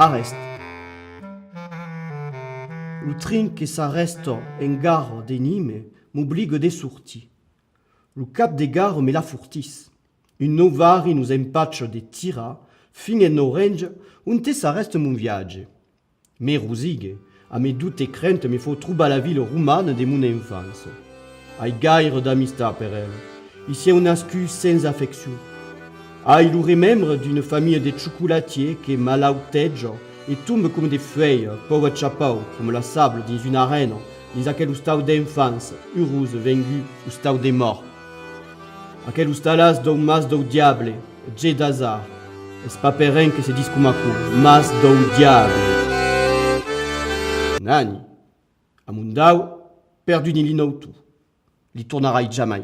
arrest. Le train que s'arrête en gare de Nîmes m'obligue de sortir. Le cap des gares me la fourtisse. Une novari nous empatche de tira, fin en orange, on te s'arrête mon viage. Mais rosigue, à mes doutes et craintes, me faut trouver la ville romane de mon enfance. Aïe gaire d'amistad per elle. Ici on excuse sans affection. Aïe le remembre d'une famille de chocolatiers qui malautège et tombent comme des feuilles, pauvre chapeau, comme la sable dans une arène, dans aquel stade d'enfance, heureuse, vaincue, ou stade des morts. Aquel ustalas d'un mas d'un diable, j'ai d'hasard. C'est pas per rien que se dit comme mas d'un diable. Nani, a mon dau, perdu ni l'inautu. Li tornarai jamais.